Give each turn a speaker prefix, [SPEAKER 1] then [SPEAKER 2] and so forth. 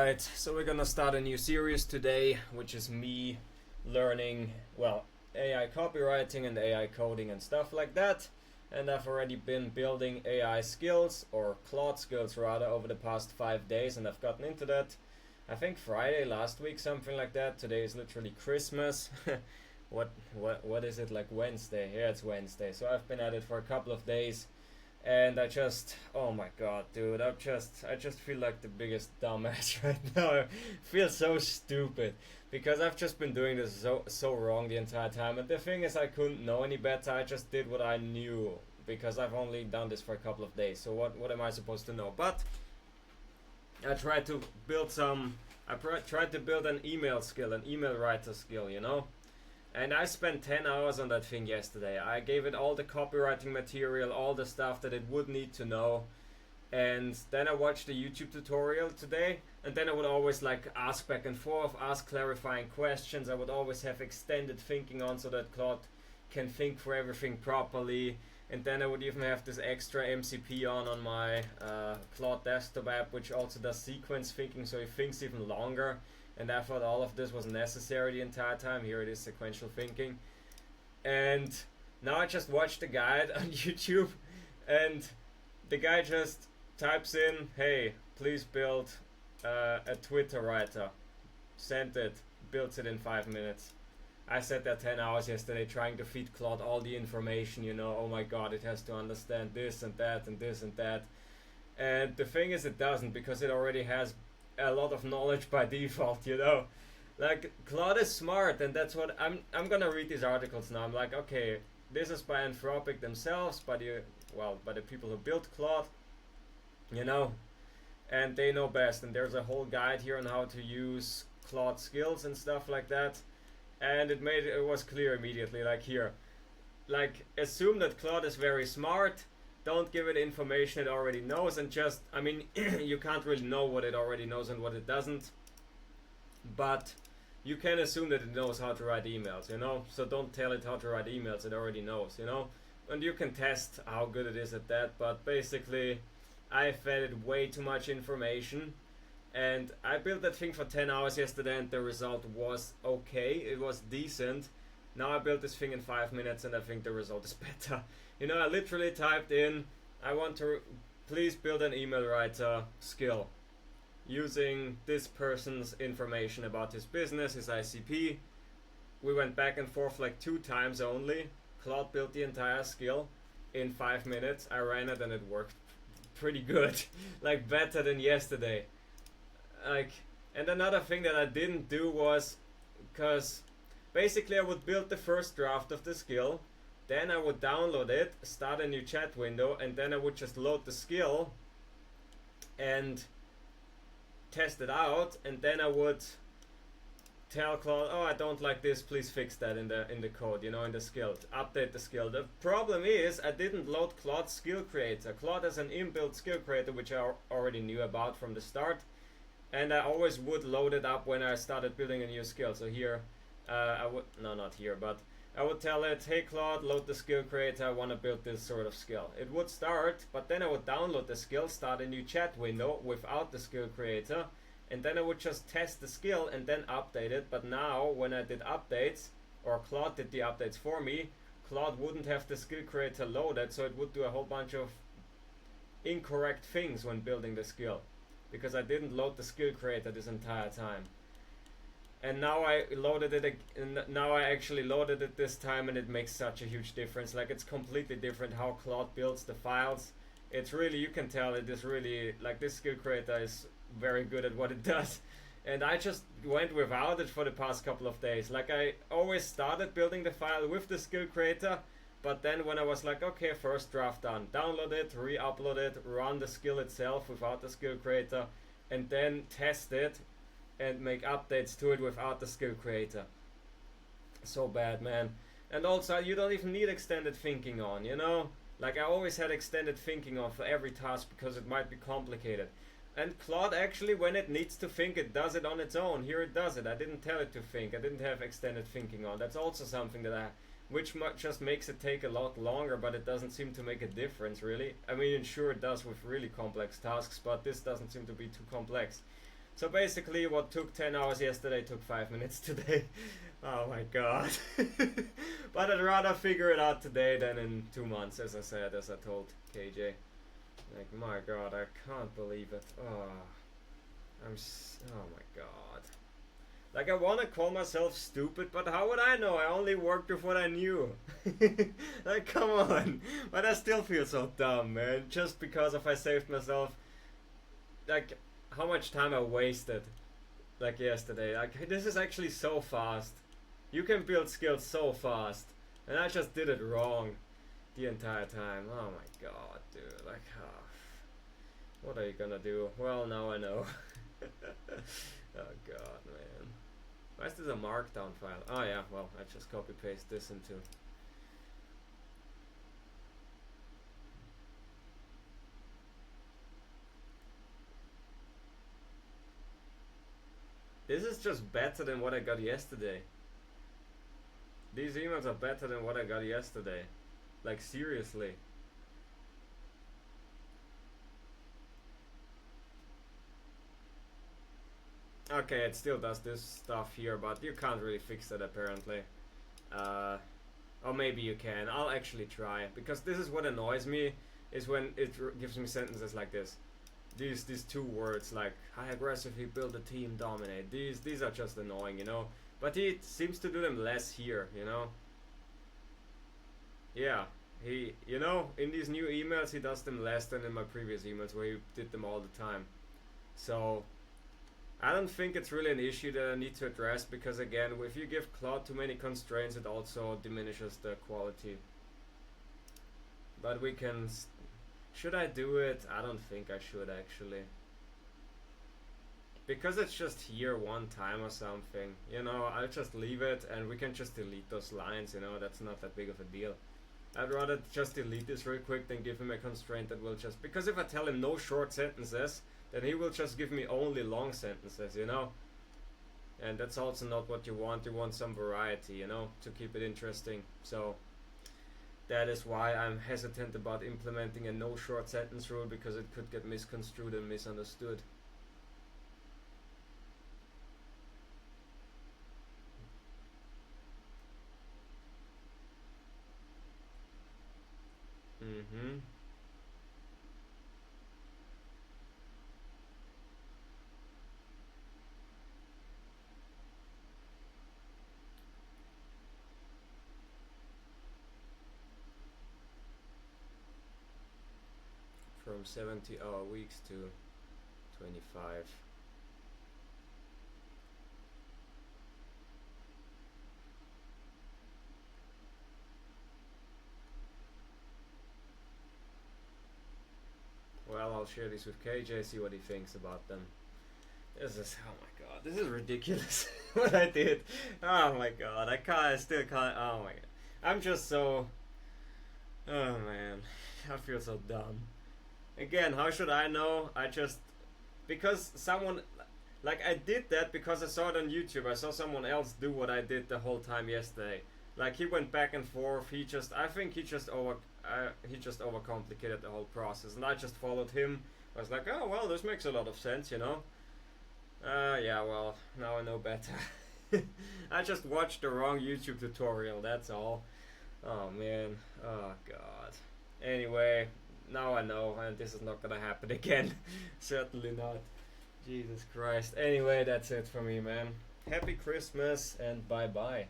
[SPEAKER 1] Alright, so we're gonna start a new series today, which is me learning, AI copywriting and AI coding and stuff like that. And I've already been building AI skills, or Claude skills rather, over the past 5 days, and I've gotten into that, I think Friday last week, something like that. Today is literally Christmas. What is it, like Wednesday? Yeah, it's Wednesday. So I've been at it for a couple of days. And oh my god, dude, I just feel like the biggest dumbass right now. I feel so stupid because I've just been doing this so wrong the entire time. And the thing is, I couldn't know any better. I just did what I knew because I've only done this for a couple of days. So what am I supposed to know? But I tried to build an email skill, an email writer skill, you know? And I spent 10 hours on that thing yesterday. I gave it all the copywriting material, all the stuff that it would need to know. And then I watched the YouTube tutorial today. And then I would always like ask back and forth, ask clarifying questions. I would always have extended thinking on so that Claude can think for everything properly. And then I would even have this extra MCP on my Claude desktop app, which also does sequence thinking, so it thinks even longer. And I thought all of this was necessary the entire time. Here it is, sequential thinking. And now I just watched the guide on YouTube, and the guy just types in, hey, please build a Twitter writer. Sent it, builds it in 5 minutes. I sat there 10 hours yesterday trying to feed Claude all the information, you know, oh my god, it has to understand this and that and this and that. And the thing is, it doesn't, because it already has a lot of knowledge by default, you know. Like, Claude is smart, and that's what I'm gonna read these articles now. I'm like, okay, this is by Anthropic themselves, by the people who built Claude, you know, and they know best. And there's a whole guide here on how to use Claude skills and stuff like that. And it was clear immediately, like here, like, assume that Claude is very smart. Don't give it information it already knows, and just, I mean, you can't really know what it already knows and what it doesn't, but you can assume that it knows how to write emails, you know? So don't tell it how to write emails, it already knows, you know? And you can test how good it is at that, but basically, I fed it way too much information, and I built that thing for 10 hours yesterday, and the result was okay, it was decent. Now I built this thing in 5 minutes, and I think the result is better. You know, I literally typed in, I want to please build an email writer skill using this person's information about his business, his ICP. We went back and forth like 2 times only. Claude built the entire skill in 5 minutes. I ran it and it worked pretty good, like better than yesterday. Like, and another thing that I didn't do was, because basically I would build the first draft of the skill, then I would download it, start a new chat window, and then I would just load the skill and test it out, and then I would tell Claude, oh, I don't like this, please fix that in the code, you know, in the skill, update the skill. The problem is I didn't load Claude's skill creator. Claude has an inbuilt skill creator, which I already knew about from the start, and I always would load it up when I started building a new skill. So here, I would tell it, hey Claude, load the skill creator, I want to build this sort of skill. It would start, but then I would download the skill, start a new chat window without the skill creator, and then I would just test the skill and then update it. But now, when I did updates, or Claude did the updates for me, Claude wouldn't have the skill creator loaded, so it would do a whole bunch of incorrect things when building the skill, because I didn't load the skill creator this entire time. And now I actually loaded it this time, and it makes such a huge difference. Like, it's completely different how Claude builds the files. It's really, you can tell it is really, like, this skill creator is very good at what it does. And I just went without it for the past couple of days. Like, I always started building the file with the skill creator, but then when I was like, okay, first draft done, download it, re-upload it, run the skill itself without the skill creator, and then test it and make updates to it without the skill creator. So bad, man. And also, you don't even need extended thinking on, you know? Like, I always had extended thinking on for every task because it might be complicated. And Claude actually, when it needs to think, it does it on its own. Here it does it. I didn't tell it to think. I didn't have extended thinking on. That's also something that just makes it take a lot longer, but it doesn't seem to make a difference, really. I mean, sure it does with really complex tasks, but this doesn't seem to be too complex. So basically what took 10 hours yesterday took 5 minutes today. Oh my god. But I'd rather figure it out today than in 2 months, as I said, as I told KJ. Like, my god, I can't believe it. Oh, oh my god. Like, I want to call myself stupid, but how would I know? I only worked with what I knew. Like, come on. But I still feel so dumb, man. Just because if I saved myself, like, how much time I wasted, like, yesterday. Like, this is actually so fast. You can build skills so fast. And I just did it wrong the entire time. Oh my god, dude. Like, what are you gonna do? Well, now I know. Oh god, man. Why is this a markdown file? Oh yeah, well, I just copy paste this into. This is just better than what I got yesterday. These emails are better than what I got yesterday. Like, seriously. Okay, it still does this stuff here, but you can't really fix it apparently. Or maybe you can. I'll actually try, because this is what annoys me, is when it gives me sentences like this. These two words like high aggressively build a team, dominate. These are just annoying, you know. But he seems to do them less here, you know. Yeah, you know, in these new emails he does them less than in my previous emails where he did them all the time. So I don't think it's really an issue that I need to address, because again, if you give Claude too many constraints, it also diminishes the quality. But we can. Should I do it? I don't think I should actually. Because it's just here one time or something, you know, I'll just leave it and we can just delete those lines, you know, that's not that big of a deal. I'd rather just delete this real quick than give him a constraint that will just, because if I tell him no short sentences, then he will just give me only long sentences, you know. And that's also not what you want some variety, you know, to keep it interesting. So that is why I'm hesitant about implementing a no short sentence rule, because it could get misconstrued and misunderstood. Mm-hmm. From 70-hour weeks to 25. Well, I'll share these with KJ, see what he thinks about them. This is, oh my god, this is ridiculous what I did. Oh my god, I still can't, oh my god. I'm just so, oh man, I feel so dumb. Again, how should I know? Because someone, like I did that because I saw it on YouTube. I saw someone else do what I did the whole time yesterday. Like he went back and forth, I think he just overcomplicated the whole process, and I just followed him. I was like, oh well, this makes a lot of sense, you know. Yeah, well, now I know better. I just watched the wrong YouTube tutorial, that's all. Oh man, oh god. Anyway, now I know, and this is not gonna happen again. Certainly not. Jesus Christ. Anyway, that's it for me, man. Happy Christmas and bye bye.